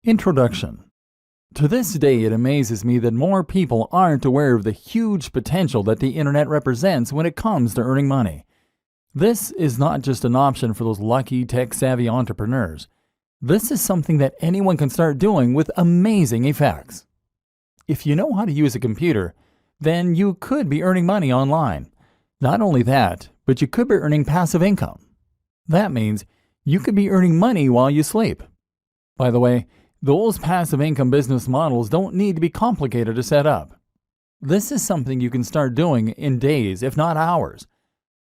Introduction. To this day, it amazes me that more people aren't aware of the huge potential that the internet represents when it comes to earning money. This is not just an option for those lucky, tech-savvy entrepreneurs. This is something that anyone can start doing with amazing effects. If you know how to use a computer, then you could be earning money online. Not only that, but you could be earning passive income. That means you could be earning money while you sleep. By the way, those passive income business models don't need to be complicated to set up. This is something you can start doing in days, if not hours.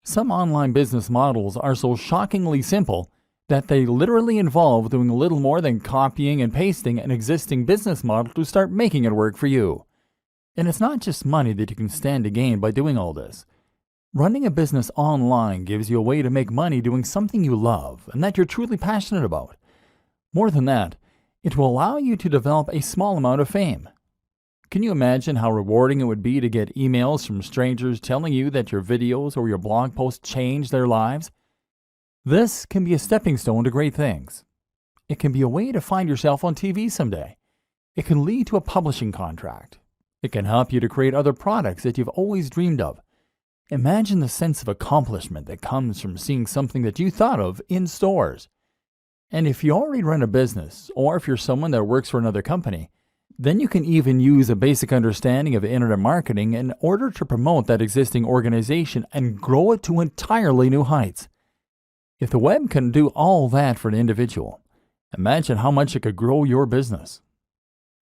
Some online business models are so shockingly simple that they literally involve doing little more than copying and pasting an existing business model to start making it work for you. And it's not just money that you can stand to gain by doing all this. Running a business online gives you a way to make money doing something you love and that you're truly passionate about. More than that, it will allow you to develop a small amount of fame. Can you imagine how rewarding it would be to get emails from strangers telling you that your videos or your blog posts changed their lives? This can be a stepping stone to great things. It can be a way to find yourself on TV someday. It can lead to a publishing contract. It can help you to create other products that you've always dreamed of. Imagine the sense of accomplishment that comes from seeing something that you thought of in stores. And if you already run a business, or if you're someone that works for another company, then you can even use a basic understanding of internet marketing in order to promote that existing organization and grow it to entirely new heights. If the web can do all that for an individual, imagine how much it could grow your business.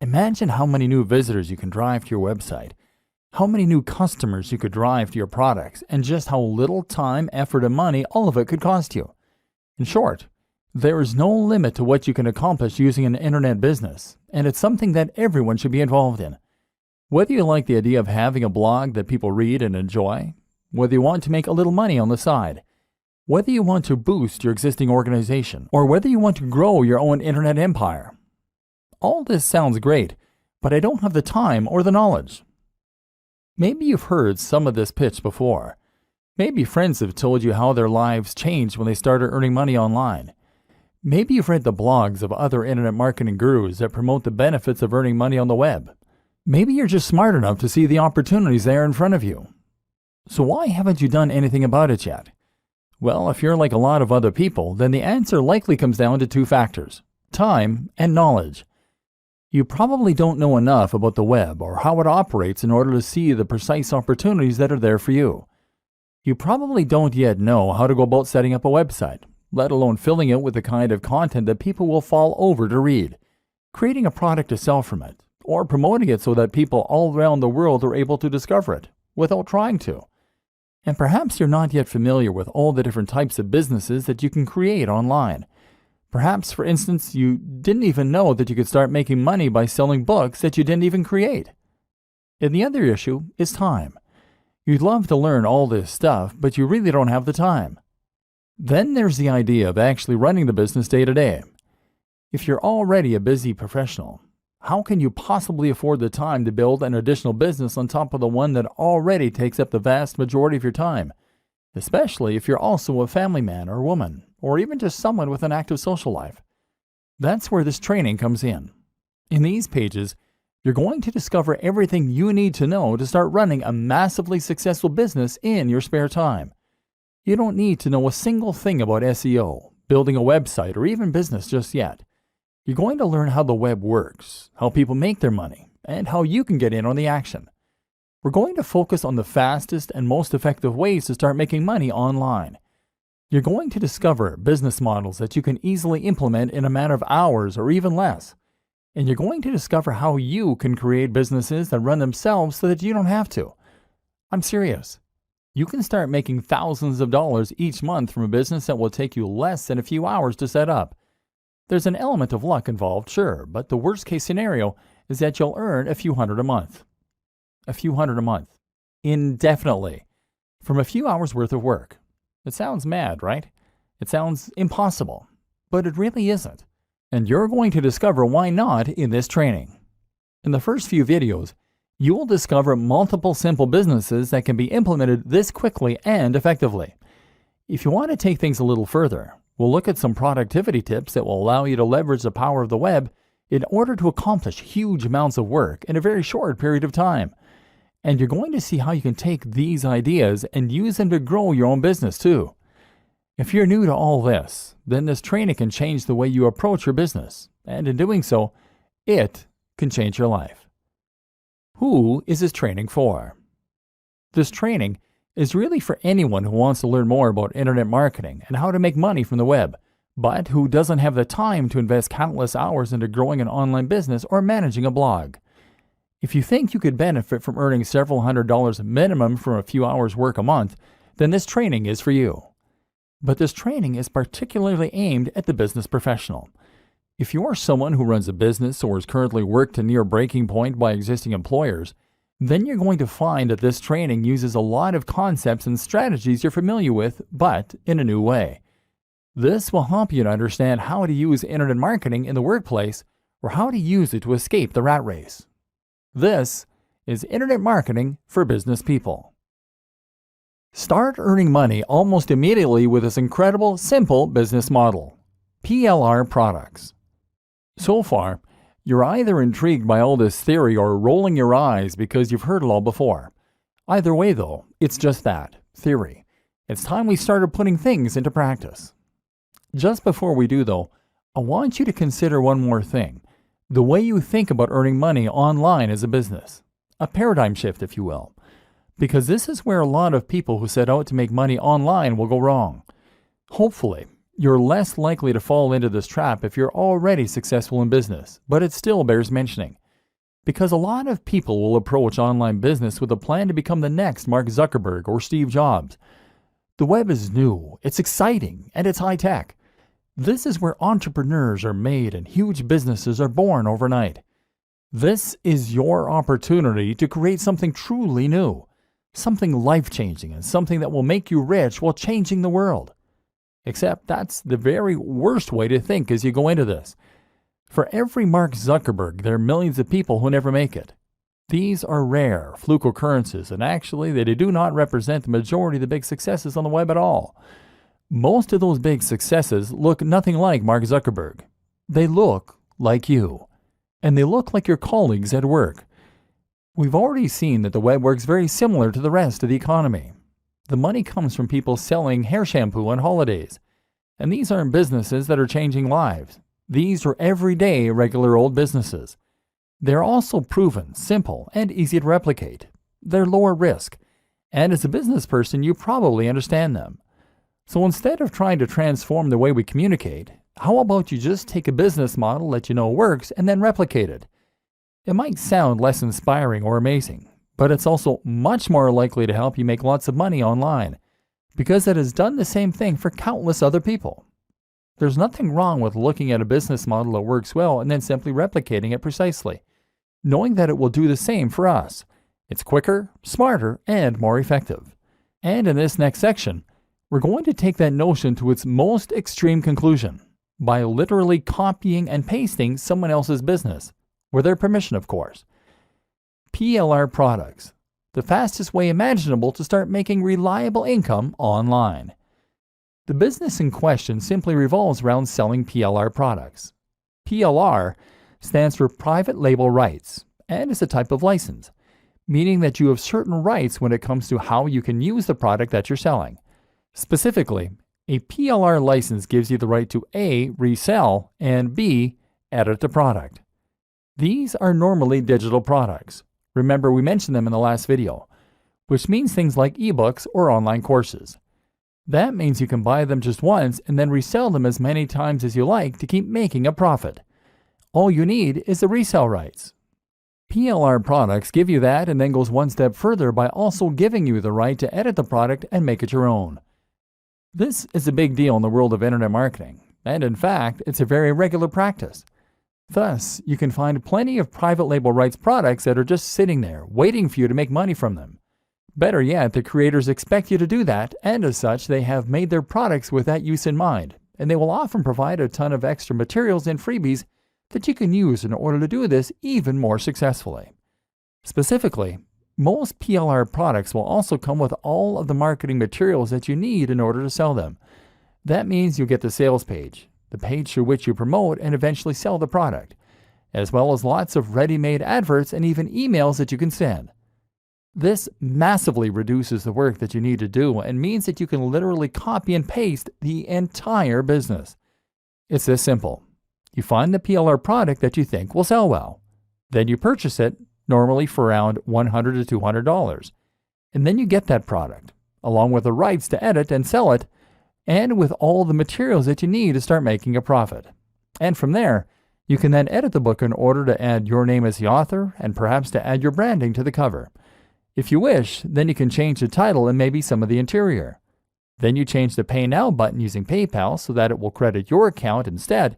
Imagine how many new visitors you can drive to your website, how many new customers you could drive to your products, and just how little time, effort, and money all of it could cost you. In short, there is no limit to what you can accomplish using an internet business, and it's something that everyone should be involved in. Whether you like the idea of having a blog that people read and enjoy, whether you want to make a little money on the side, whether you want to boost your existing organization, or whether you want to grow your own internet empire. All this sounds great, but I don't have the time or the knowledge. Maybe you've heard some of this pitch before. Maybe friends have told you how their lives changed when they started earning money online. Maybe you've read the blogs of other internet marketing gurus that promote the benefits of earning money on the web. Maybe you're just smart enough to see the opportunities there in front of you. So why haven't you done anything about it yet? Well, if you're like a lot of other people, then the answer likely comes down to two factors: time and knowledge. You probably don't know enough about the web or how it operates in order to see the precise opportunities that are there for you. You probably don't yet know how to go about setting up a website, let alone filling it with the kind of content that people will fall over to read, creating a product to sell from it, or promoting it so that people all around the world are able to discover it without trying to. And perhaps you're not yet familiar with all the different types of businesses that you can create online. Perhaps, for instance, you didn't even know that you could start making money by selling books that you didn't even create. And the other issue is time. You'd love to learn all this stuff, but you really don't have the time. Then there's the idea of actually running the business day to day. If you're already a busy professional, how can you possibly afford the time to build an additional business on top of the one that already takes up the vast majority of your time? Especially if you're also a family man or woman, or even just someone with an active social life. That's where this training comes in. In these pages, you're going to discover everything you need to know to start running a massively successful business in your spare time. You don't need to know a single thing about SEO, building a website, or even business just yet. You're going to learn how the web works, how people make their money, and how you can get in on the action. We're going to focus on the fastest and most effective ways to start making money online. You're going to discover business models that you can easily implement in a matter of hours or even less. And you're going to discover how you can create businesses that run themselves so that you don't have to. I'm serious. You can start making thousands of dollars each month from a business that will take you less than a few hours to set up. There's an element of luck involved, sure, but the worst case scenario is that you'll earn a few hundred a month. A few hundred a month. Indefinitely. From a few hours worth of work. It sounds mad, right? It sounds impossible. But it really isn't. And you're going to discover why not in this training. In the first few videos, you will discover multiple simple businesses that can be implemented this quickly and effectively. If you want to take things a little further, we'll look at some productivity tips that will allow you to leverage the power of the web in order to accomplish huge amounts of work in a very short period of time. And you're going to see how you can take these ideas and use them to grow your own business too. If you're new to all this, then this training can change the way you approach your business, and in doing so, it can change your life. Who is this training for? This training is really for anyone who wants to learn more about internet marketing and how to make money from the web, but who doesn't have the time to invest countless hours into growing an online business or managing a blog. If you think you could benefit from earning several $100s minimum from a few hours work a month, then this training is for you. But this training is particularly aimed at the business professional. If you are someone who runs a business or is currently worked to near breaking point by existing employers, then you're going to find that this training uses a lot of concepts and strategies you're familiar with, but in a new way. This will help you to understand how to use internet marketing in the workplace or how to use it to escape the rat race. This is Internet Marketing for Business People. Start earning money almost immediately with this incredible, simple business model. PLR products. So far, you're either intrigued by all this theory or rolling your eyes because you've heard it all before. Either way though, it's just that, theory. It's time we started putting things into practice. Just before we do though, I want you to consider one more thing. The way you think about earning money online as a business. A paradigm shift, if you will. Because this is where a lot of people who set out to make money online will go wrong. Hopefully, you're less likely to fall into this trap if you're already successful in business, but it still bears mentioning. Because a lot of people will approach online business with a plan to become the next Mark Zuckerberg or Steve Jobs. The web is new, it's exciting, and it's high-tech. This is where entrepreneurs are made and huge businesses are born overnight. This is your opportunity to create something truly new, something life-changing, and something that will make you rich while changing the world. Except that's the very worst way to think as you go into this. For every Mark Zuckerberg, there are millions of people who never make it. These are rare, fluke occurrences, and actually they do not represent the majority of the big successes on the web at all. Most of those big successes look nothing like Mark Zuckerberg. They look like you. And they look like your colleagues at work. We've already seen that the web works very similar to the rest of the economy. The money comes from people selling hair shampoo on holidays. And these aren't businesses that are changing lives. These are everyday, regular old businesses. They're also proven, simple, and easy to replicate. They're lower risk. And as a business person, you probably understand them. So instead of trying to transform the way we communicate, how about you just take a business model that you know works and then replicate it? It might sound less inspiring or amazing, but it's also much more likely to help you make lots of money online, because it has done the same thing for countless other people. There's nothing wrong with looking at a business model that works well and then simply replicating it precisely, knowing that it will do the same for us. It's quicker, smarter, and more effective. And in this next section, we're going to take that notion to its most extreme conclusion by literally copying and pasting someone else's business, with their permission, of course. PLR products, the fastest way imaginable to start making reliable income online. The business in question simply revolves around selling PLR products. PLR stands for Private Label Rights and is a type of license, meaning that you have certain rights when it comes to how you can use the product that you're selling. Specifically, a PLR license gives you the right to A. resell, and B. edit the product. These are normally digital products. Remember, we mentioned them in the last video, which means things like ebooks or online courses. That means you can buy them just once and then resell them as many times as you like to keep making a profit. All you need is the resale rights. PLR products give you that and then goes one step further by also giving you the right to edit the product and make it your own. This is a big deal in the world of internet marketing, and in fact, it's a very regular practice. Thus, you can find plenty of private label rights products that are just sitting there, waiting for you to make money from them. Better yet, the creators expect you to do that, and as such, they have made their products with that use in mind, and they will often provide a ton of extra materials and freebies that you can use in order to do this even more successfully. Specifically, most PLR products will also come with all of the marketing materials that you need in order to sell them. That means you'll get the sales page, the page through which you promote and eventually sell the product. as well as lots of ready-made adverts and even emails that you can send. This massively reduces the work that you need to do and means that you can literally copy and paste the entire business. It's this simple. You find the PLR product that you think will sell well. Then you purchase it, normally for around $100 to $200. And then you get that product, along with the rights to edit and sell it, and with all the materials that you need to start making a profit. And from there, you can then edit the book in order to add your name as the author and perhaps to add your branding to the cover. If you wish, then you can change the title and maybe some of the interior. Then you change the Pay Now button using PayPal so that it will credit your account instead,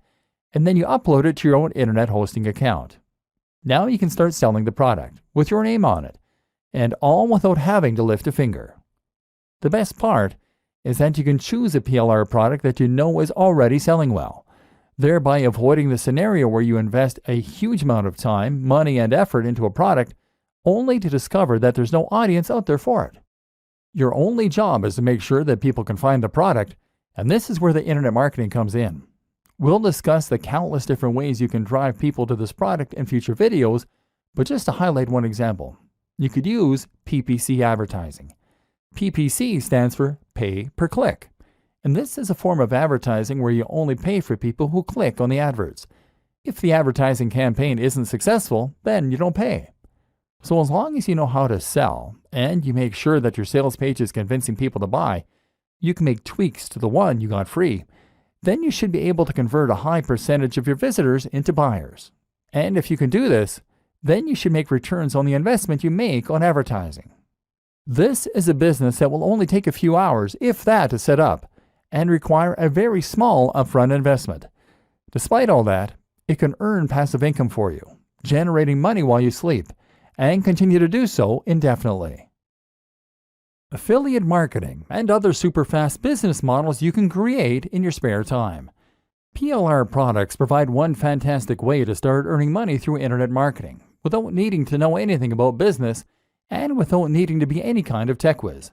and then you upload it to your own internet hosting account. Now you can start selling the product with your name on it, and all without having to lift a finger. The best part is that you can choose a PLR product that you know is already selling well, thereby avoiding the scenario where you invest a huge amount of time, money, and effort into a product only to discover that there's no audience out there for it. Your only job is to make sure that people can find the product, and this is where the internet marketing comes in. We'll discuss the countless different ways you can drive people to this product in future videos, but just to highlight one example, you could use PPC advertising. PPC stands for pay per click, and this is a form of advertising where you only pay for people who click on the adverts. If the advertising campaign isn't successful, then you don't pay. So as long as you know how to sell, and you make sure that your sales page is convincing people to buy, you can make tweaks to the one you got free. Then you should be able to convert a high percentage of your visitors into buyers. And if you can do this, then you should make returns on the investment you make on advertising. This is a business that will only take a few hours, if that, to set up, and require a very small upfront investment. Despite all that, it can earn passive income for you, generating money while you sleep, and continue to do so indefinitely. Affiliate marketing and other super fast business models you can create in your spare time. PLR products provide one fantastic way to start earning money through internet marketing without needing to know anything about business and without needing to be any kind of tech whiz.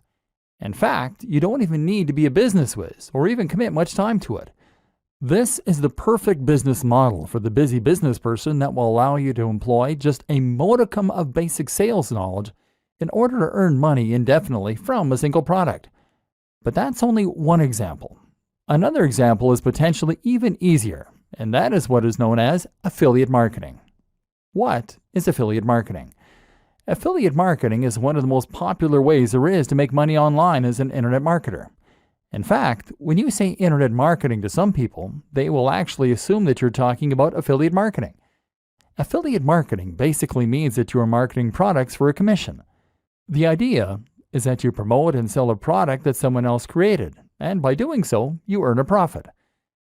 In fact, you don't even need to be a business whiz or even commit much time to it. This is the perfect business model for the busy business person that will allow you to employ just a modicum of basic sales knowledge in order to earn money indefinitely from a single product. But that's only one example. Another example is potentially even easier, and that is what is known as affiliate marketing. What is affiliate marketing? Affiliate marketing is one of the most popular ways there is to make money online as an internet marketer. In fact, when you say internet marketing to some people, they will actually assume that you're talking about affiliate marketing. Affiliate marketing basically means that you are marketing products for a commission. The idea is that you promote and sell a product that someone else created, and by doing so, you earn a profit.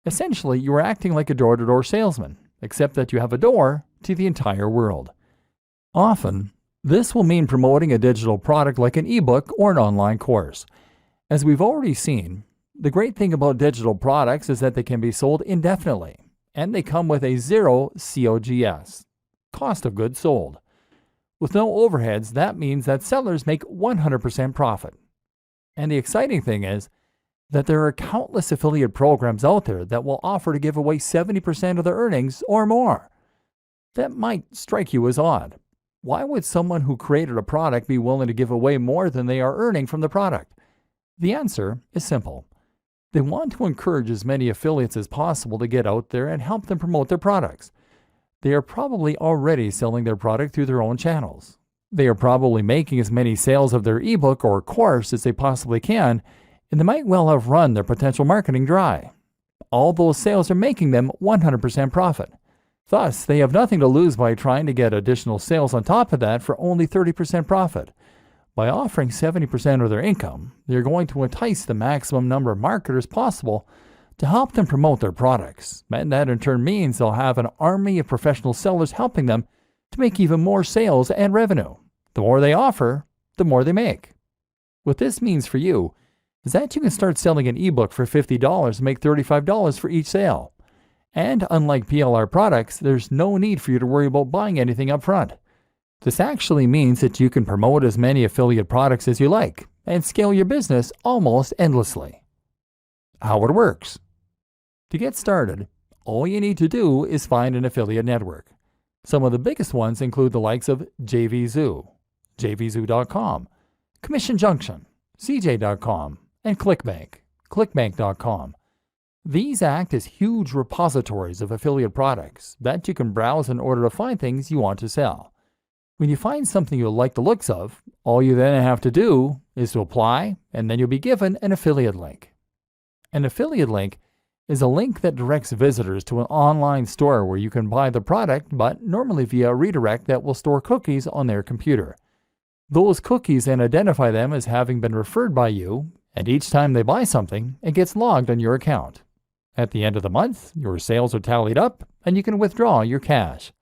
Essentially, you are acting like a door-to-door salesman, except that you have a door to the entire world. Often, this will mean promoting a digital product like an ebook or an online course. As we've already seen, the great thing about digital products is that they can be sold indefinitely, and they come with a zero COGS, cost of goods sold. With no overheads, that means that sellers make 100% profit. And the exciting thing is that there are countless affiliate programs out there that will offer to give away 70% of their earnings or more. That might strike you as odd. Why would someone who created a product be willing to give away more than they are earning from the product? The answer is simple. They want to encourage as many affiliates as possible to get out there and help them promote their products. They are probably already selling their product through their own channels. They are probably making as many sales of their ebook or course as they possibly can, and they might well have run their potential marketing dry. All those sales are making them 100% profit. Thus, they have nothing to lose by trying to get additional sales on top of that for only 30% profit. By offering 70% of their income, they're going to entice the maximum number of marketers possible to help them promote their products, and that in turn means they'll have an army of professional sellers helping them to make even more sales and revenue. The more they offer, the more they make. What this means for you is that you can start selling an ebook for $50 and make $35 for each sale. And unlike PLR products, there's no need for you to worry about buying anything up front. This actually means that you can promote as many affiliate products as you like and scale your business almost endlessly. How it works. To get started, all you need to do is find an affiliate network. Some of the biggest ones include the likes of JVZoo, jvzoo.com, Commission Junction, CJ.com, and ClickBank, clickbank.com. These act as huge repositories of affiliate products that you can browse in order to find things you want to sell. When you find something you like the looks of, all you then have to do is to apply, and then you'll be given an affiliate link. An affiliate link is a link that directs visitors to an online store where you can buy the product, but normally via a redirect that will store cookies on their computer. Those cookies then identify them as having been referred by you, and each time they buy something, it gets logged on your account. At the end of the month, your sales are tallied up, and you can withdraw your cash.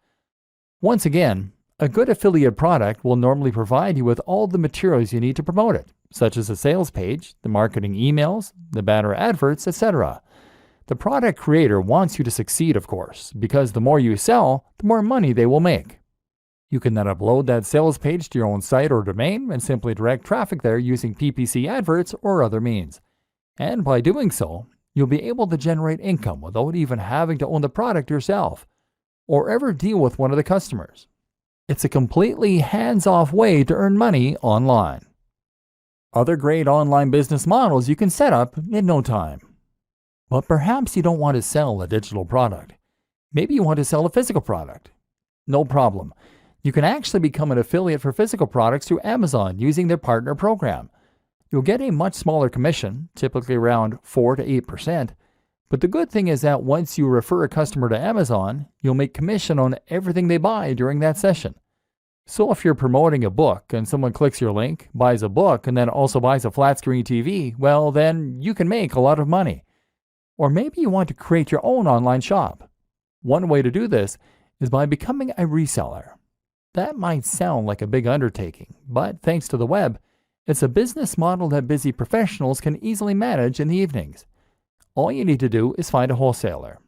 Once again, a good affiliate product will normally provide you with all the materials you need to promote it, such as a sales page, the marketing emails, the banner adverts, etc. The product creator wants you to succeed, of course, because the more you sell, the more money they will make. You can then upload that sales page to your own site or domain and simply direct traffic there using PPC adverts or other means. And by doing so, you'll be able to generate income without even having to own the product yourself or ever deal with one of the customers. It's a completely hands-off way to earn money online. Other great online business models you can set up in no time. But perhaps you don't want to sell a digital product. Maybe you want to sell a physical product. No problem. You can actually become an affiliate for physical products through Amazon using their partner program. You'll get a much smaller commission, typically around 4 to 8%. But the good thing is that once you refer a customer to Amazon, you'll make commission on everything they buy during that session. So if you're promoting a book and someone clicks your link, buys a book, and then also buys a flat screen TV, well, then you can make a lot of money. Or maybe you want to create your own online shop. One way to do this is by becoming a reseller. That might sound like a big undertaking, but thanks to the web, it's a business model that busy professionals can easily manage in the evenings. All you need to do is find a wholesaler.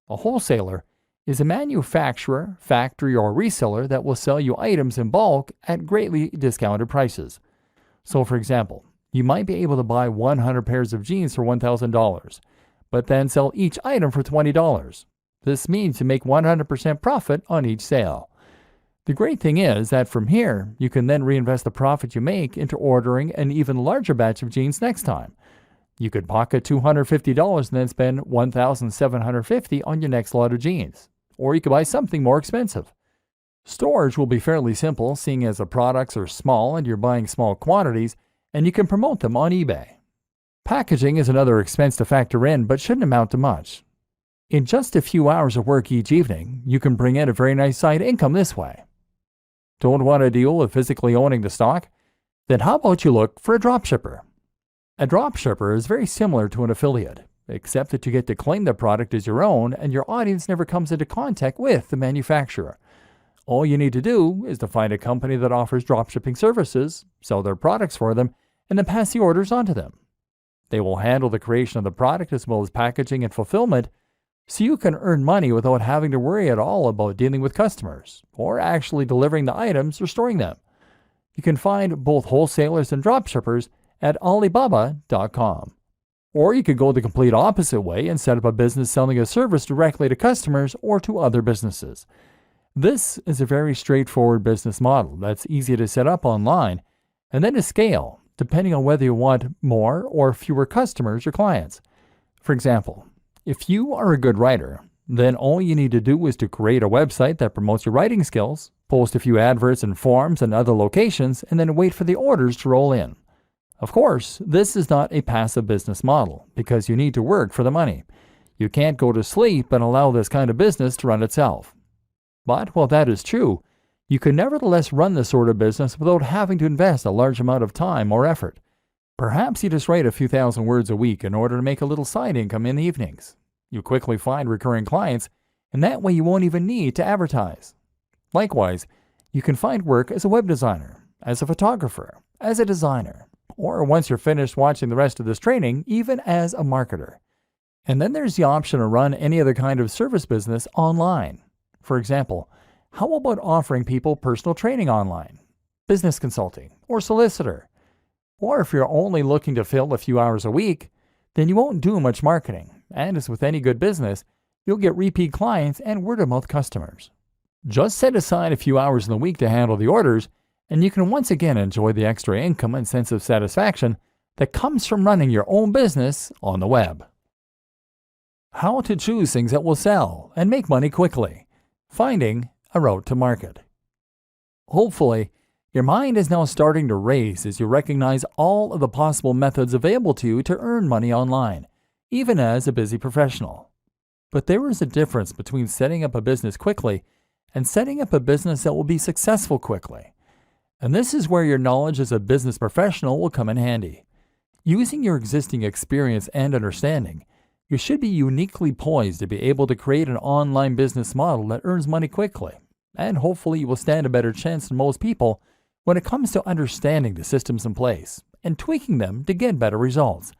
A wholesaler is a manufacturer, factory, or reseller that will sell you items in bulk at greatly discounted prices. So for example, you might be able to buy 100 pairs of jeans for $1,000, but then sell each item for $20. This means you make 100% profit on each sale. The great thing is that from here, you can then reinvest the profit you make into ordering an even larger batch of jeans next time. You could pocket $250 and then spend $1,750 on your next lot of jeans. Or you could buy something more expensive. Storage will be fairly simple, seeing as the products are small and you're buying small quantities, and you can promote them on eBay. Packaging is another expense to factor in, but shouldn't amount to much. In just a few hours of work each evening, you can bring in a very nice side income this way. Don't want to deal with physically owning the stock? Then how about you look for a dropshipper? A dropshipper is very similar to an affiliate, except that you get to claim the product as your own and your audience never comes into contact with the manufacturer. All you need to do is to find a company that offers dropshipping services, sell their products for them, and then pass the orders on to them. They will handle the creation of the product as well as packaging and fulfillment, so you can earn money without having to worry at all about dealing with customers or actually delivering the items or storing them. You can find both wholesalers and dropshippers at Alibaba.com. Or you could go the complete opposite way and set up a business selling a service directly to customers or to other businesses. This is a very straightforward business model that's easy to set up online and then to scale, depending on whether you want more or fewer customers or clients. For example, if you are a good writer, then all you need to do is to create a website that promotes your writing skills, post a few adverts in forums and other locations, and then wait for the orders to roll in. Of course, this is not a passive business model because you need to work for the money. You can't go to sleep and allow this kind of business to run itself. But while that is true, you can nevertheless run this sort of business without having to invest a large amount of time or effort. Perhaps you just write a few thousand words a week in order to make a little side income in the evenings. You quickly find recurring clients, and that way you won't even need to advertise. Likewise, you can find work as a web designer, as a photographer, as a designer, or once you're finished watching the rest of this training, even as a marketer. And then there's the option to run any other kind of service business online. For example, how about offering people personal training online, business consulting, or solicitor? Or if you're only looking to fill a few hours a week, then you won't do much marketing, and as with any good business, you'll get repeat clients and word-of-mouth customers. Just set aside a few hours in the week to handle the orders, and you can once again enjoy the extra income and sense of satisfaction that comes from running your own business on the web. How to choose things that will sell and make money quickly. Finding a route to market. Hopefully, your mind is now starting to race as you recognize all of the possible methods available to you to earn money online, even as a busy professional. But there is a difference between setting up a business quickly and setting up a business that will be successful quickly. And this is where your knowledge as a business professional will come in handy. Using your existing experience and understanding, you should be uniquely poised to be able to create an online business model that earns money quickly, and hopefully you will stand a better chance than most people when it comes to understanding the systems in place and tweaking them to get better results.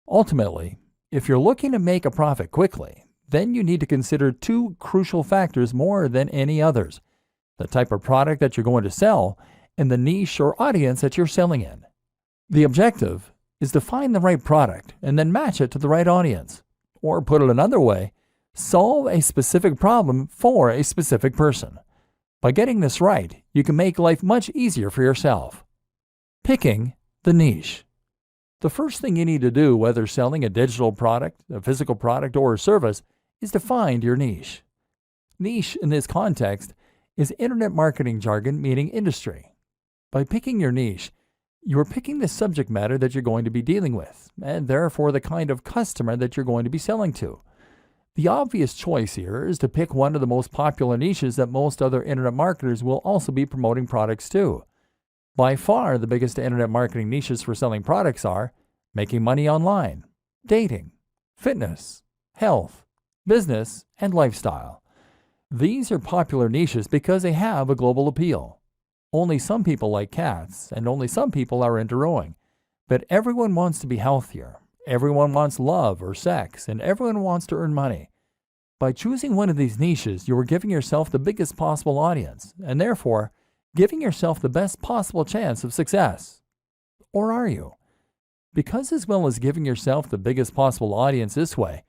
Ultimately, if you're looking to make a profit quickly, then you need to consider two crucial factors more than any others: the type of product that you're going to sell and the niche or audience that you're selling in. The objective is to find the right product and then match it to the right audience. Or put it another way, solve a specific problem for a specific person. By getting this right, you can make life much easier for yourself. Picking the niche. The first thing you need to do, whether selling a digital product, a physical product, or a service, is to find your niche. Niche in this context is internet marketing jargon meaning industry. By picking your niche, you are picking the subject matter that you're going to be dealing with, and therefore the kind of customer that you're going to be selling to. The obvious choice here is to pick one of the most popular niches that most other internet marketers will also be promoting products to. By far, the biggest internet marketing niches for selling products are making money online, dating, fitness, health, business, and lifestyle. These are popular niches because they have a global appeal. Only some people like cats, and only some people are into rowing. But everyone wants to be healthier. Everyone wants love or sex, and everyone wants to earn money. By choosing one of these niches, you are giving yourself the biggest possible audience, and therefore giving yourself the best possible chance of success. Or are you? Because as well as giving yourself the biggest possible audience this way,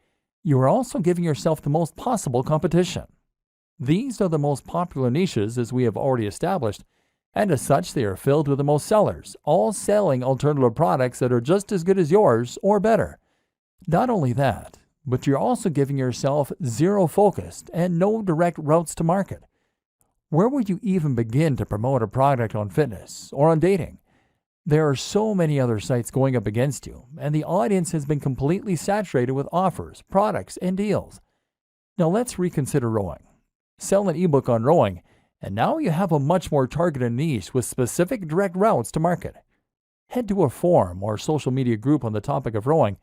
you are also giving yourself the most possible competition. These are the most popular niches, as we have already established, and as such they are filled with the most sellers, all selling alternative products that are just as good as yours or better. Not only that, but you're also giving yourself zero focused and no direct routes to market. Where would you even begin to promote a product on fitness or on dating? There are so many other sites going up against you, and the audience has been completely saturated with offers, products, and deals. Now let's reconsider rowing. Sell an ebook on rowing, and now you have a much more targeted niche with specific direct routes to market. Head to a forum or social media group on the topic of rowing,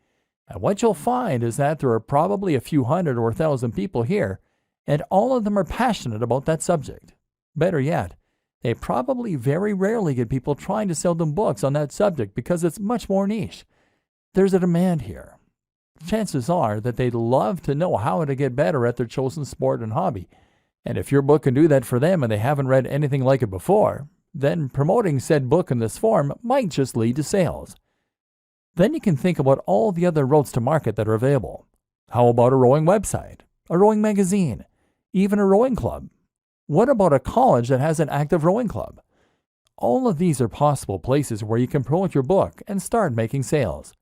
and what you'll find is that there are probably a few hundred or 1,000 people here, and all of them are passionate about that subject. Better yet, they probably very rarely get people trying to sell them books on that subject because it's much more niche. There's a demand here. Chances are that they'd love to know how to get better at their chosen sport and hobby. And if your book can do that for them and they haven't read anything like it before, then promoting said book in this form might just lead to sales. Then you can think about all the other routes to market that are available. How about a rowing website, a rowing magazine, even a rowing club? What about a college that has an active rowing club? All of these are possible places where you can promote your book and start making sales.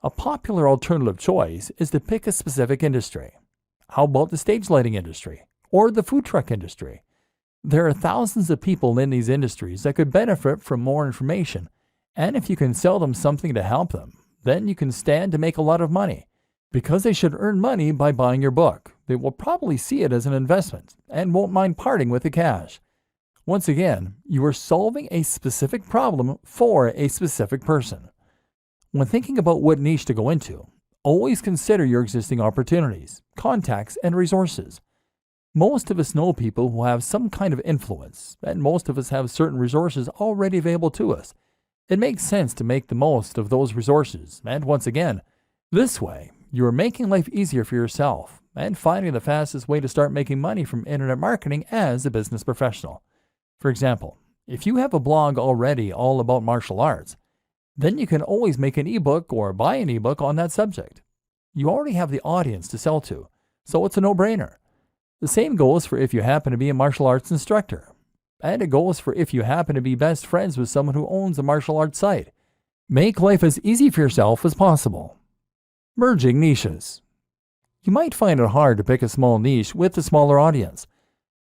A popular alternative choice is to pick a specific industry. How about the stage lighting industry or the food truck industry? There are thousands of people in these industries that could benefit from more information, and if you can sell them something to help them, then you can stand to make a lot of money. Because they should earn money by buying your book, they will probably see it as an investment and won't mind parting with the cash. Once again, you are solving a specific problem for a specific person. When thinking about what niche to go into, always consider your existing opportunities, contacts, and resources. Most of us know people who have some kind of influence, and most of us have certain resources already available to us. It makes sense to make the most of those resources, and once again, this way, you are making life easier for yourself and finding the fastest way to start making money from internet marketing as a business professional. For example, if you have a blog already all about martial arts, then you can always make an ebook or buy an ebook on that subject. You already have the audience to sell to, so it's a no-brainer. The same goes for if you happen to be a martial arts instructor. And it goes for if you happen to be best friends with someone who owns a martial arts site. Make life as easy for yourself as possible. Merging niches. You might find it hard to pick a small niche with a smaller audience.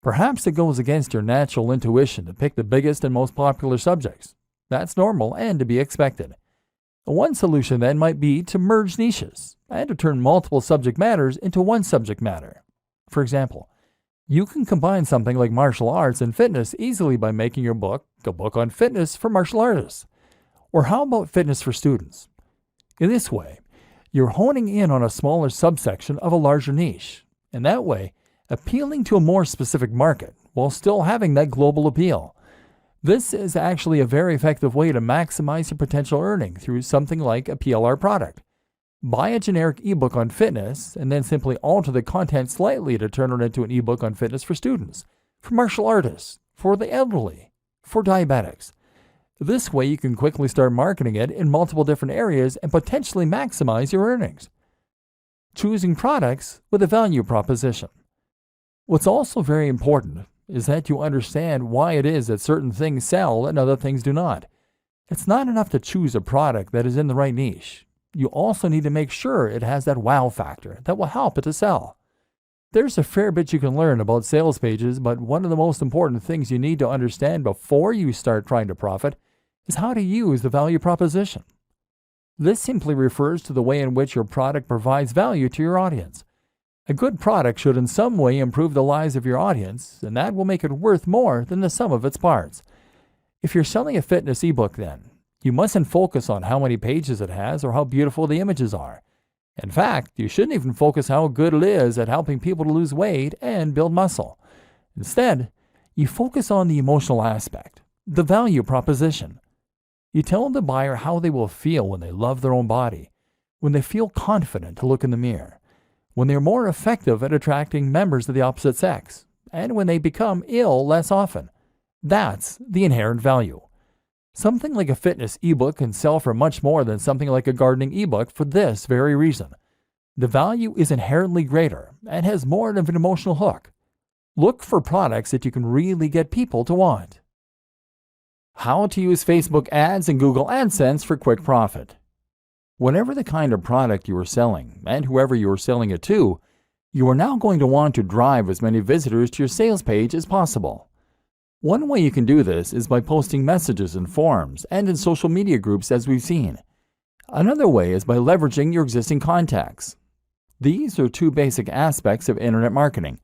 Perhaps it goes against your natural intuition to pick the biggest and most popular subjects. That's normal and to be expected. One solution then might be to merge niches and to turn multiple subject matters into one subject matter. For example, you can combine something like martial arts and fitness easily by making your book a book on fitness for martial artists. Or how about fitness for students? In this way, you're honing in on a smaller subsection of a larger niche, and that way, appealing to a more specific market while still having that global appeal. This is actually a very effective way to maximize your potential earning through something like a PLR product. Buy a generic ebook on fitness and then simply alter the content slightly to turn it into an ebook on fitness for students, for martial artists, for the elderly, for diabetics. This way you can quickly start marketing it in multiple different areas and potentially maximize your earnings. Choosing products with a value proposition. What's also very important is that you understand why it is that certain things sell and other things do not. It's not enough to choose a product that is in the right niche. You also need to make sure it has that wow factor that will help it to sell. There's a fair bit you can learn about sales pages, but one of the most important things you need to understand before you start trying to profit is how to use the value proposition. This simply refers to the way in which your product provides value to your audience. A good product should in some way improve the lives of your audience, and that will make it worth more than the sum of its parts. If you're selling a fitness ebook then, you mustn't focus on how many pages it has or how beautiful the images are. In fact, you shouldn't even focus how good it is at helping people to lose weight and build muscle. Instead, you focus on the emotional aspect, the value proposition. You tell the buyer how they will feel when they love their own body, when they feel confident to look in the mirror, when they're more effective at attracting members of the opposite sex, and when they become ill less often. That's the inherent value. Something like a fitness ebook can sell for much more than something like a gardening ebook for this very reason. The value is inherently greater and has more of an emotional hook. Look for products that you can really get people to want. How to use Facebook ads and Google AdSense for quick profit. Whatever the kind of product you are selling, and whoever you are selling it to, you are now going to want to drive as many visitors to your sales page as possible. One way you can do this is by posting messages in forums and in social media groups as we've seen. Another way is by leveraging your existing contacts. These are two basic aspects of internet marketing.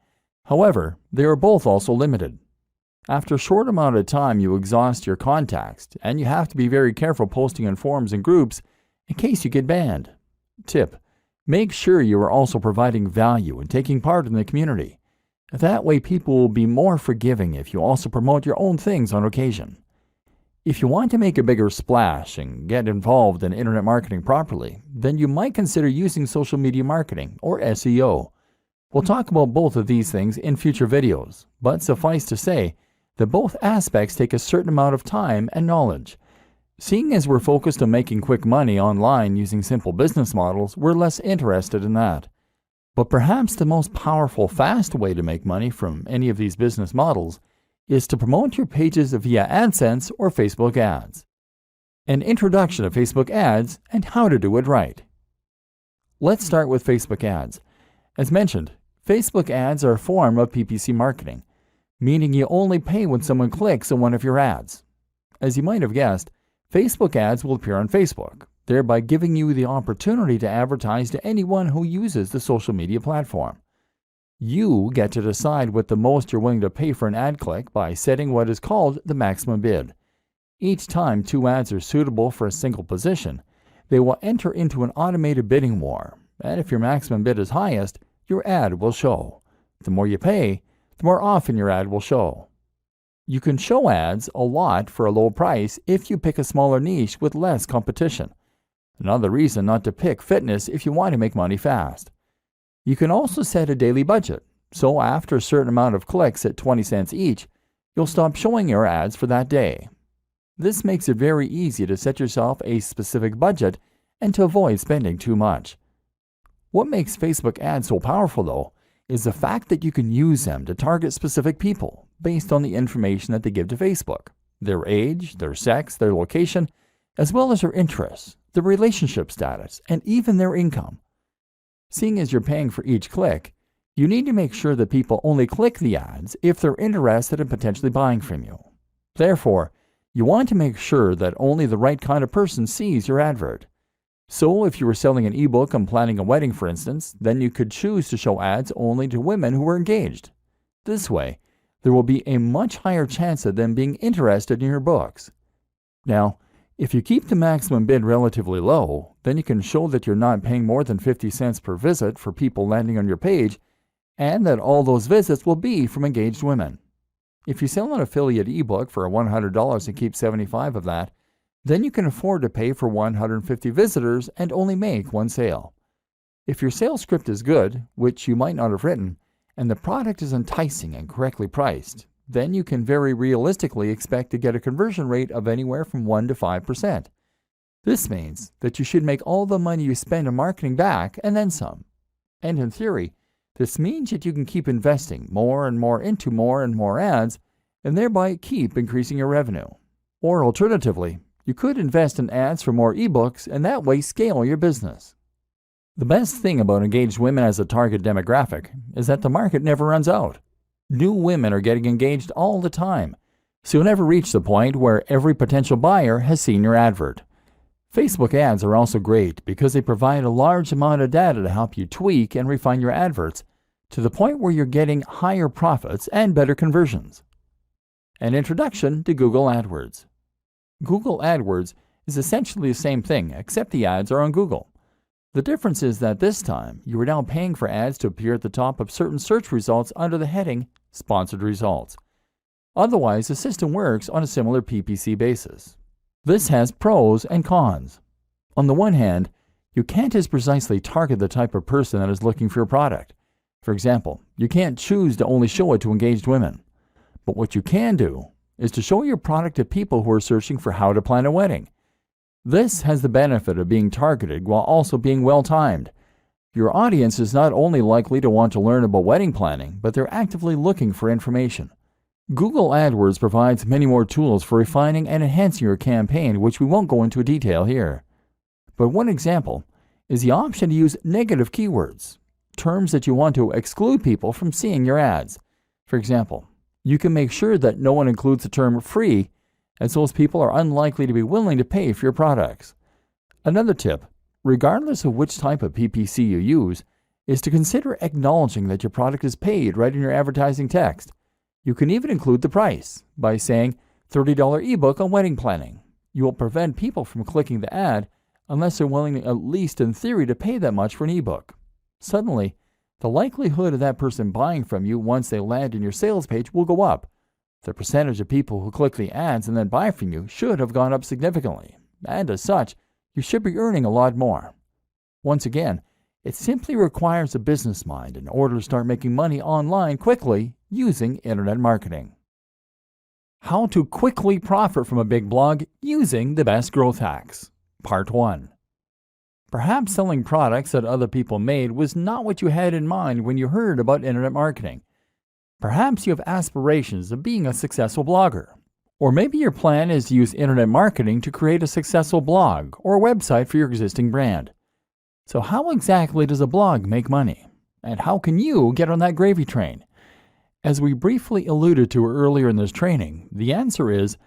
However, they are both also limited. After a short amount of time, you exhaust your contacts, and you have to be very careful posting in forums and groups in case you get banned. Tip: make sure you are also providing value and taking part in the community. That way people will be more forgiving if you also promote your own things on occasion. If you want to make a bigger splash and get involved in internet marketing properly, then you might consider using social media marketing, or SEO. We'll talk about both of these things in future videos, but suffice to say that both aspects take a certain amount of time and knowledge. Seeing as we're focused on making quick money online using simple business models, we're less interested in that. But perhaps the most powerful, fast way to make money from any of these business models is to promote your pages via AdSense or Facebook ads. An introduction to Facebook ads and how to do it right. Let's start with Facebook ads. As mentioned, Facebook ads are a form of PPC marketing, meaning you only pay when someone clicks on one of your ads. As you might have guessed, Facebook ads will appear on Facebook, thereby giving you the opportunity to advertise to anyone who uses the social media platform. You get to decide what the most you're willing to pay for an ad click by setting what is called the maximum bid. Each time two ads are suitable for a single position, they will enter into an automated bidding war, and if your maximum bid is highest, your ad will show. The more you pay, the more often your ad will show. You can show ads a lot for a low price if you pick a smaller niche with less competition. Another reason not to pick fitness if you want to make money fast. You can also set a daily budget, so after a certain amount of clicks at 20 cents each, you'll stop showing your ads for that day. This makes it very easy to set yourself a specific budget and to avoid spending too much. What makes Facebook ads so powerful though is the fact that you can use them to target specific people based on the information that they give to Facebook, their age, their sex, their location, as well as their interests, their relationship status, and even their income. Seeing as you're paying for each click, you need to make sure that people only click the ads if they're interested in potentially buying from you. Therefore, you want to make sure that only the right kind of person sees your advert. So if you were selling an ebook on planning a wedding, for instance, then you could choose to show ads only to women who are engaged. This way, there will be a much higher chance of them being interested in your books. Now, if you keep the maximum bid relatively low, then you can show that you're not paying more than 50 cents per visit for people landing on your page, and that all those visits will be from engaged women. If you sell an affiliate ebook for $100 and keep 75 of that, then you can afford to pay for 150 visitors and only make one sale. If your sales script is good, which you might not have written, and the product is enticing and correctly priced, then you can very realistically expect to get a conversion rate of anywhere from 1 to 5%. This means that you should make all the money you spend on marketing back and then some. And in theory, this means that you can keep investing more and more into more and more ads and thereby keep increasing your revenue. Or alternatively, you could invest in ads for more ebooks and that way scale your business. The best thing about engaged women as a target demographic is that the market never runs out. New women are getting engaged all the time, so you'll never reach the point where every potential buyer has seen your advert. Facebook ads are also great because they provide a large amount of data to help you tweak and refine your adverts to the point where you're getting higher profits and better conversions. An introduction to Google AdWords. Google AdWords is essentially the same thing, except the ads are on Google. The difference is that this time, you are now paying for ads to appear at the top of certain search results under the heading Sponsored Results. Otherwise, the system works on a similar PPC basis. This has pros and cons. On the one hand, you can't as precisely target the type of person that is looking for your product. For example, you can't choose to only show it to engaged women. But what you can do is to show your product to people who are searching for how to plan a wedding. This has the benefit of being targeted while also being well-timed. Your audience is not only likely to want to learn about wedding planning, but they're actively looking for information. Google AdWords provides many more tools for refining and enhancing your campaign, which we won't go into detail here. But one example is the option to use negative keywords, terms that you want to exclude people from seeing your ads. For example, you can make sure that no one includes the term free, as those people are unlikely to be willing to pay for your products. Another tip, regardless of which type of PPC you use, is to consider acknowledging that your product is paid right in your advertising text. You can even include the price by saying $30 ebook on wedding planning. You will prevent people from clicking the ad unless they're willing, at least in theory, to pay that much for an ebook. Suddenly, the likelihood of that person buying from you once they land in your sales page will go up. The percentage of people who click the ads and then buy from you should have gone up significantly, and as such, you should be earning a lot more. Once again, it simply requires a business mind in order to start making money online quickly using internet marketing. How to quickly profit from a big blog using the best growth hacks. Part 1. Perhaps selling products that other people made was not what you had in mind when you heard about internet marketing. Perhaps you have aspirations of being a successful blogger. Or maybe your plan is to use internet marketing to create a successful blog or website for your existing brand. So how exactly does a blog make money? And how can you get on that gravy train? As we briefly alluded to earlier in this training, the answer is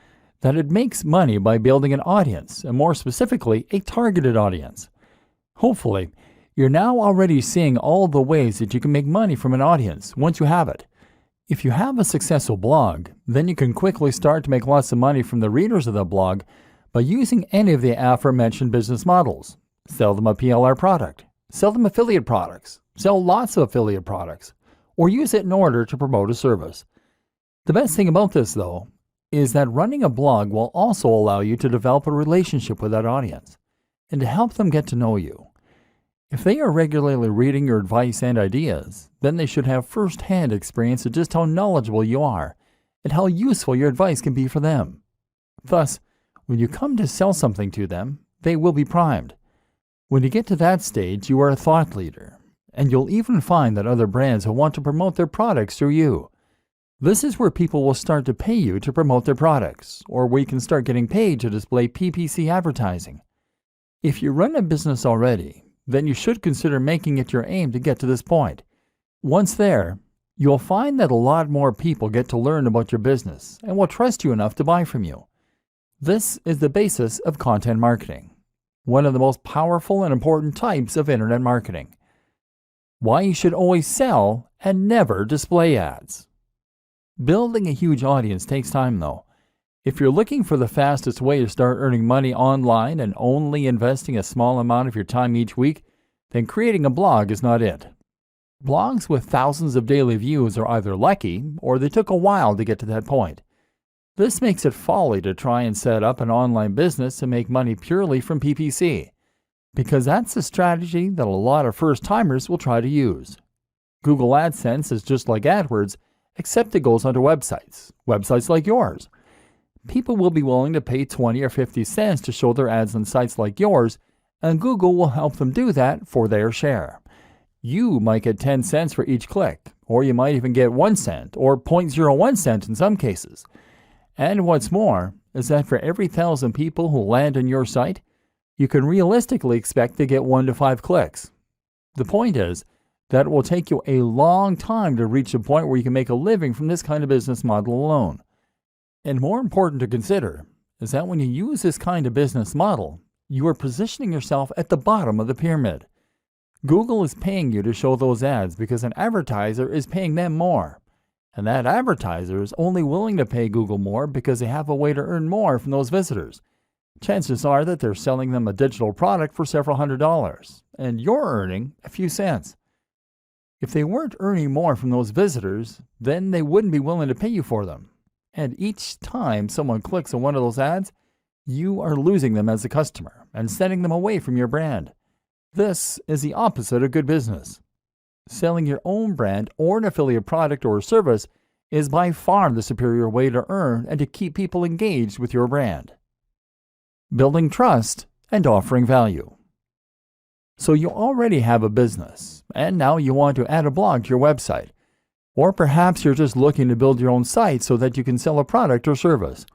that it makes money by building an audience, and more specifically, a targeted audience. Hopefully, you're now already seeing all the ways that you can make money from an audience once you have it. If you have a successful blog, then you can quickly start to make lots of money from the readers of the blog by using any of the aforementioned business models. Sell them a PLR product, sell them affiliate products, sell lots of affiliate products, or use it in order to promote a service. The best thing about this, though, is that running a blog will also allow you to develop a relationship with that audience and to help them get to know you. If they are regularly reading your advice and ideas, then they should have first-hand experience of just how knowledgeable you are and how useful your advice can be for them. Thus, when you come to sell something to them, they will be primed. When you get to that stage, you are a thought leader, and you'll even find that other brands will want to promote their products through you. This is where people will start to pay you to promote their products, or where you can start getting paid to display PPC advertising. If you run a business already, then you should consider making it your aim to get to this point. Once there, you'll find that a lot more people get to learn about your business and will trust you enough to buy from you. This is the basis of content marketing, one of the most powerful and important types of internet marketing. Why you should always sell and never display ads. Building a huge audience takes time though. If you're looking for the fastest way to start earning money online and only investing a small amount of your time each week, then creating a blog is not it. Blogs with thousands of daily views are either lucky or they took a while to get to that point. This makes it folly to try and set up an online business and make money purely from PPC, because that's a strategy that a lot of first-timers will try to use. Google AdSense is just like AdWords, except it goes onto websites like yours. People will be willing to pay 20 or 50 cents to show their ads on sites like yours, and Google will help them do that for their share. You might get 10 cents for each click, or you might even get 1 cent or 0.01 cent in some cases. And what's more is that for every 1,000 people who land on your site, you can realistically expect to get 1 to 5 clicks. The point is that it will take you a long time to reach a point where you can make a living from this kind of business model alone. And more important to consider is that when you use this kind of business model, you are positioning yourself at the bottom of the pyramid. Google is paying you to show those ads because an advertiser is paying them more. And that advertiser is only willing to pay Google more because they have a way to earn more from those visitors. Chances are that they're selling them a digital product for several $100s, and you're earning a few cents. If they weren't earning more from those visitors, then they wouldn't be willing to pay you for them. And each time someone clicks on one of those ads, you are losing them as a customer and sending them away from your brand. This is the opposite of good business. Selling your own brand or an affiliate product or service is by far the superior way to earn and to keep people engaged with your brand. Building trust and offering value. So you already have a business, and now you want to add a blog to your website. Or perhaps you're just looking to build your own site so that you can sell a product or service.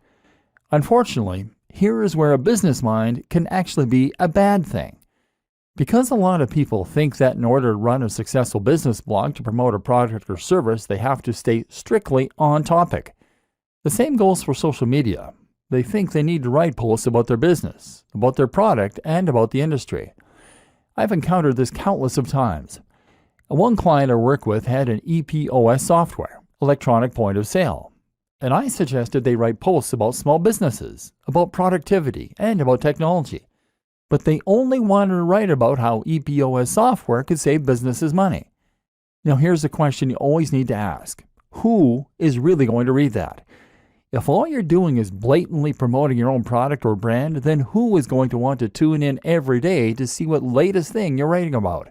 Unfortunately, here is where a business mind can actually be a bad thing. Because a lot of people think that in order to run a successful business blog to promote a product or service, they have to stay strictly on topic. The same goes for social media. They think they need to write posts about their business, about their product, and about the industry. I've encountered this countless of times. One client I work with had an EPOS software, electronic point of sale, and I suggested they write posts about small businesses, about productivity, and about technology. But they only wanted to write about how EPOS software could save businesses money. Now here's a question you always need to ask. Who is really going to read that? If all you're doing is blatantly promoting your own product or brand, then who is going to want to tune in every day to see what latest thing you're writing about?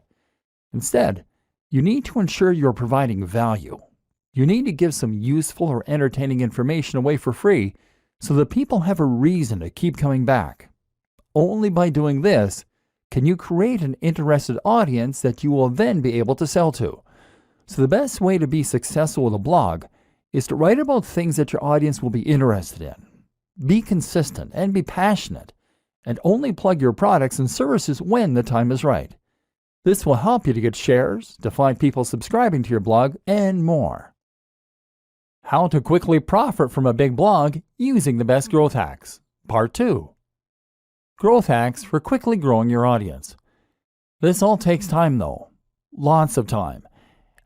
Instead, you need to ensure you're providing value. You need to give some useful or entertaining information away for free so that people have a reason to keep coming back. Only by doing this can you create an interested audience that you will then be able to sell to. So the best way to be successful with a blog is to write about things that your audience will be interested in. Be consistent and be passionate, and only plug your products and services when the time is right. This will help you to get shares, to find people subscribing to your blog, and more. How to quickly profit from a big blog using the best growth hacks. Part 2. Growth hacks for quickly growing your audience. This all takes time though. Lots of time.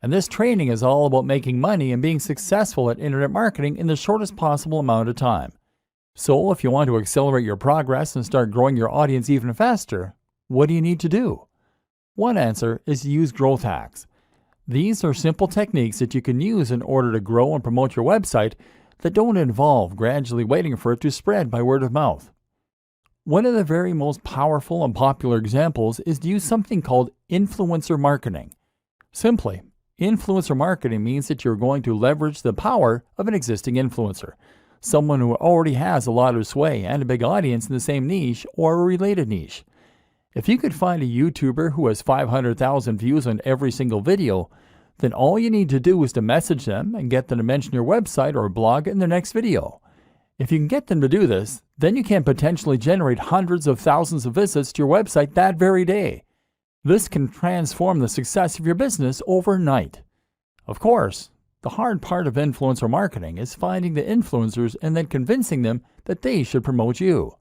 And this training is all about making money and being successful at internet marketing in the shortest possible amount of time. So if you want to accelerate your progress and start growing your audience even faster, what do you need to do? One answer is to use growth hacks. These are simple techniques that you can use in order to grow and promote your website that don't involve gradually waiting for it to spread by word of mouth. One of the very most powerful and popular examples is to use something called influencer marketing. Simply, influencer marketing means that you're going to leverage the power of an existing influencer, someone who already has a lot of sway and a big audience in the same niche or a related niche. If you could find a YouTuber who has 500,000 views on every single video, then all you need to do is to message them and get them to mention your website or blog in their next video. If you can get them to do this, then you can potentially generate hundreds of thousands of visits to your website that very day. This can transform the success of your business overnight. Of course, the hard part of influencer marketing is finding the influencers and then convincing them that they should promote you.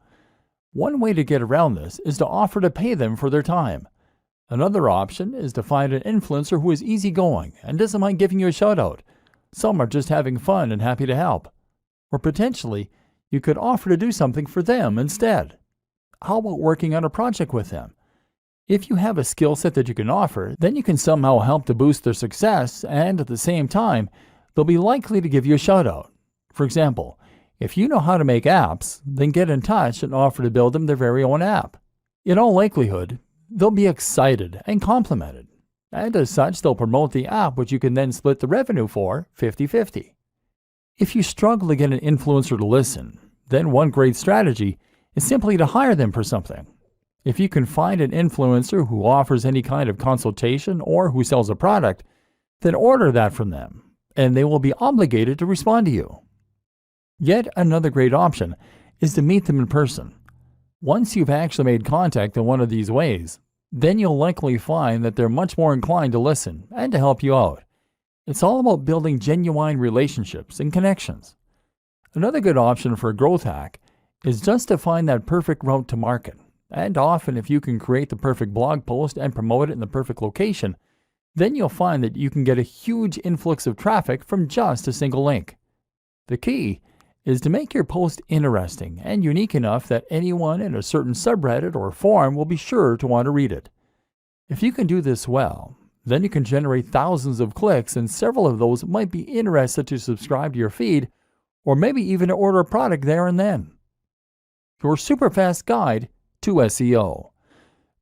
One way to get around this is to offer to pay them for their time. Another option is to find an influencer who is easygoing and doesn't mind giving you a shout out. Some are just having fun and happy to help. Or potentially, you could offer to do something for them instead. How about working on a project with them? If you have a skill set that you can offer, then you can somehow help to boost their success, and at the same time, they'll be likely to give you a shout out. For example, if you know how to make apps, then get in touch and offer to build them their very own app. In all likelihood, they'll be excited and complimented, and as such, they'll promote the app, which you can then split the revenue for 50-50. If you struggle to get an influencer to listen, then one great strategy is simply to hire them for something. If you can find an influencer who offers any kind of consultation or who sells a product, then order that from them, and they will be obligated to respond to you. Yet another great option is to meet them in person. Once you've actually made contact in one of these ways, then you'll likely find that they're much more inclined to listen and to help you out. It's all about building genuine relationships and connections. Another good option for a growth hack is just to find that perfect route to market. And often, if you can create the perfect blog post and promote it in the perfect location, then you'll find that you can get a huge influx of traffic from just a single link. The key is to make your post interesting and unique enough that anyone in a certain subreddit or forum will be sure to want to read it. If you can do this well, then you can generate thousands of clicks, and several of those might be interested to subscribe to your feed or maybe even to order a product there and then. Your super fast guide to SEO.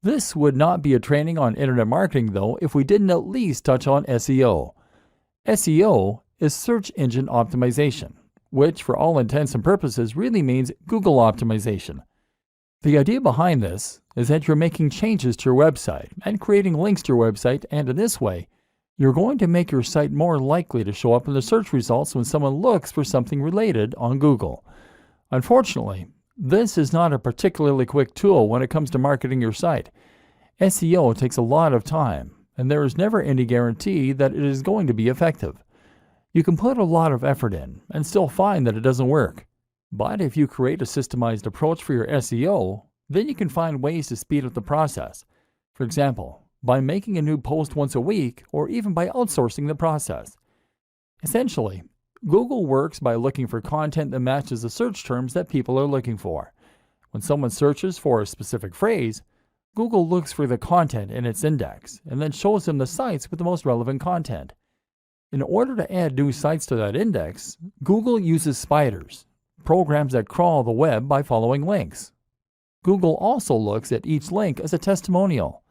This would not be a training on internet marketing though if we didn't at least touch on SEO. SEO is search engine optimization, which for all intents and purposes really means Google optimization. The idea behind this is that you're making changes to your website and creating links to your website, and in this way, you're going to make your site more likely to show up in the search results when someone looks for something related on Google. Unfortunately, this is not a particularly quick tool when it comes to marketing your site. SEO takes a lot of time, and there is never any guarantee that it is going to be effective. You can put a lot of effort in and still find that it doesn't work. But if you create a systemized approach for your SEO, then you can find ways to speed up the process. For example, by making a new post once a week or even by outsourcing the process. Essentially, Google works by looking for content that matches the search terms that people are looking for. When someone searches for a specific phrase, Google looks for the content in its index and then shows them the sites with the most relevant content. In order to add new sites to that index, Google uses spiders, programs that crawl the web by following links. Google also looks at each link as a testimonial,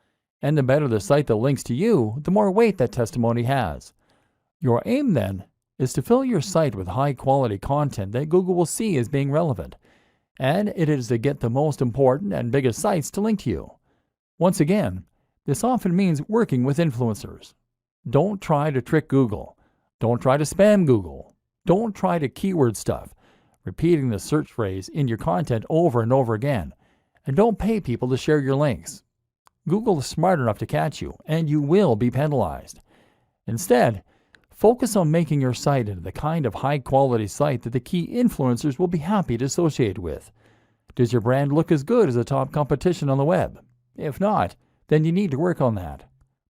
and the better the site that links to you, the more weight that testimony has. Your aim then is to fill your site with high-quality content that Google will see as being relevant, and it is to get the most important and biggest sites to link to you. Once again, this often means working with influencers. Don't try to trick Google. Don't try to spam Google. Don't try to keyword stuff, repeating the search phrase in your content over and over again. And don't pay people to share your links. Google is smart enough to catch you, and you will be penalized. Instead, focus on making your site into the kind of high-quality site that the key influencers will be happy to associate with. Does your brand look as good as the top competition on the web? If not, then you need to work on that.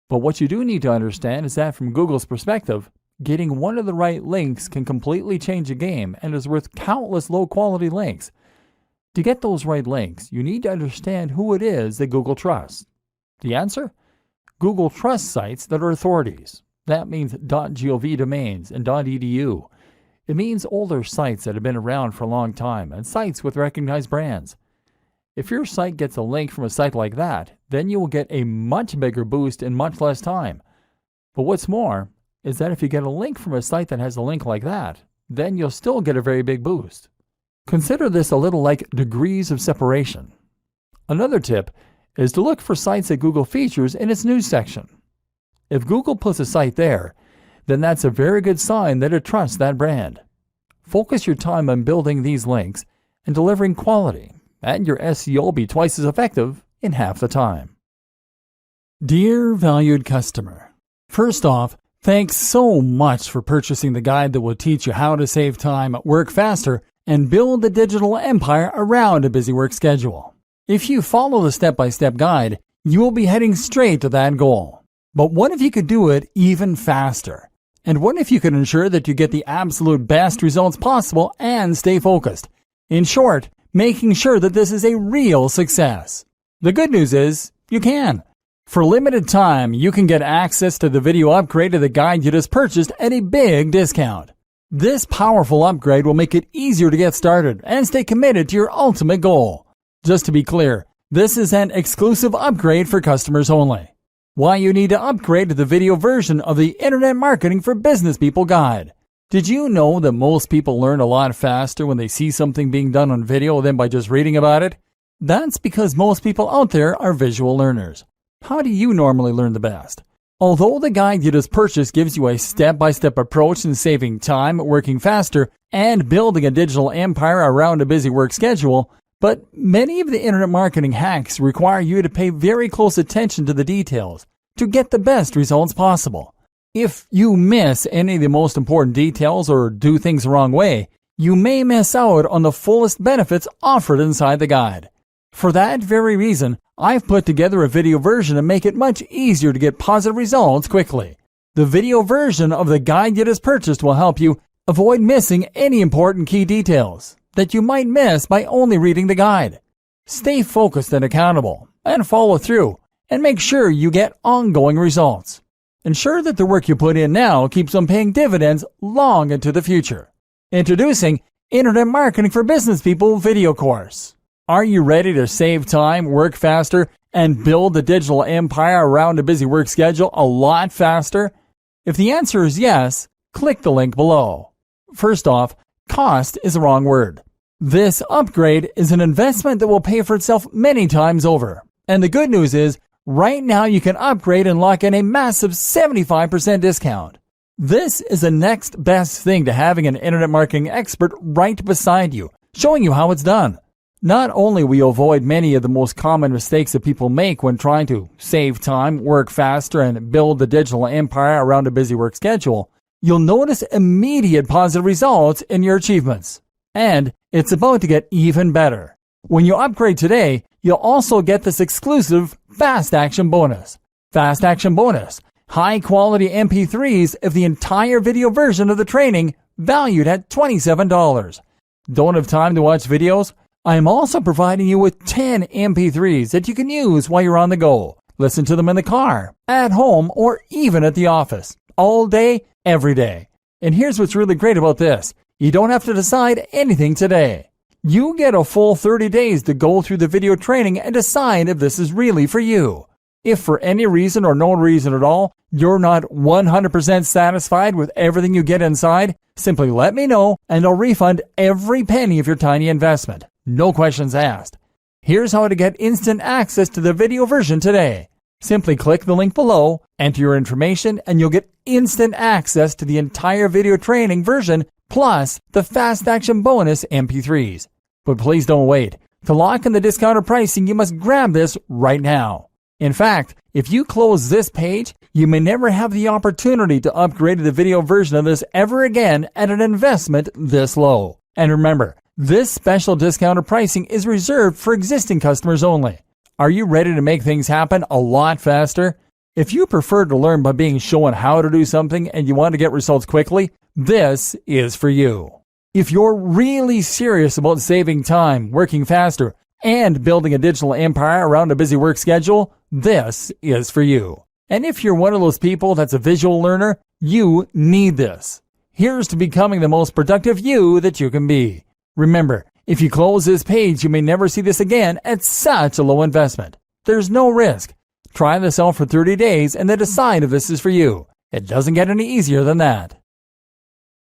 But what you do need to understand is that from Google's perspective, getting one of the right links can completely change the game and is worth countless low-quality links. To get those right links, you need to understand who it is that Google trusts. The answer? Google trusts sites that are authorities. That means .gov domains and .edu. It means older sites that have been around for a long time and sites with recognized brands. If your site gets a link from a site like that, then you will get a much bigger boost in much less time. But what's more is that if you get a link from a site that has a link like that, then you'll still get a very big boost. Consider this a little like degrees of separation. Another tip is to look for sites that Google features in its news section. If Google puts a site there, then that's a very good sign that it trusts that brand. Focus your time on building these links and delivering quality, and your SEO will be twice as effective in half the time. Dear valued customer, first off, thanks so much for purchasing the guide that will teach you how to save time, work faster, and build a digital empire around a busy work schedule. If you follow the step-by-step guide, you will be heading straight to that goal. But what if you could do it even faster? And what if you could ensure that you get the absolute best results possible and stay focused? In short, making sure that this is a real success. The good news is, you can. For a limited time, you can get access to the video upgrade of the guide you just purchased at a big discount. This powerful upgrade will make it easier to get started and stay committed to your ultimate goal. Just to be clear, this is an exclusive upgrade for customers only. Why you need to upgrade to the video version of the Internet Marketing for Business People guide. Did you know that most people learn a lot faster when they see something being done on video than by just reading about it? That's because most people out there are visual learners. How do you normally learn the best? Although the guide you just purchased gives you a step-by-step approach in saving time, working faster, and building a digital empire around a busy work schedule, but many of the internet marketing hacks require you to pay very close attention to the details to get the best results possible. If you miss any of the most important details or do things the wrong way, you may miss out on the fullest benefits offered inside the guide. For that very reason, I've put together a video version to make it much easier to get positive results quickly. The video version of the guide you just purchased will help you avoid missing any important key details that you might miss by only reading the guide. Stay focused and accountable, and follow through, and make sure you get ongoing results. Ensure that the work you put in now keeps on paying dividends long into the future. Introducing Internet Marketing for Business People video course. Are you ready to save time, work faster, and build a digital empire around a busy work schedule a lot faster? If the answer is yes, click the link below. First off, cost is the wrong word. This upgrade is an investment that will pay for itself many times over. And the good news is, right now you can upgrade and lock in a massive 75% discount. This is the next best thing to having an internet marketing expert right beside you, showing you how it's done. Not only will you avoid many of the most common mistakes that people make when trying to save time, work faster, and build the digital empire around a busy work schedule, you'll notice immediate positive results in your achievements. And it's about to get even better. When you upgrade today, you'll also get this exclusive Fast Action Bonus. Fast Action Bonus. High-quality MP3s of the entire video version of the training, valued at $27. Don't have time to watch videos? I am also providing you with 10 MP3s that you can use while you're on the go. Listen to them in the car, at home, or even at the office. All day, every day. And here's what's really great about this. You don't have to decide anything today. You get a full 30 days to go through the video training and decide if this is really for you. If for any reason or no reason at all, you're not 100% satisfied with everything you get inside, simply let me know and I'll refund every penny of your tiny investment. No questions asked. Here's how to get instant access to the video version today. Simply click the link below, enter your information, and you'll get instant access to the entire video training version plus the Fast Action Bonus MP3s. But please don't wait. To lock in the discounted pricing, you must grab this right now. In fact, if you close this page, you may never have the opportunity to upgrade to the video version of this ever again at an investment this low. And remember, this special discounted pricing is reserved for existing customers only. Are you ready to make things happen a lot faster? If you prefer to learn by being shown how to do something and you want to get results quickly, this is for you. If you're really serious about saving time, working faster, and building a digital empire around a busy work schedule, this is for you. And if you're one of those people that's a visual learner, you need this. Here's to becoming the most productive you that you can be. Remember, if you close this page, you may never see this again at such a low investment. There's no risk. Try this out for 30 days and then decide if this is for you. It doesn't get any easier than that.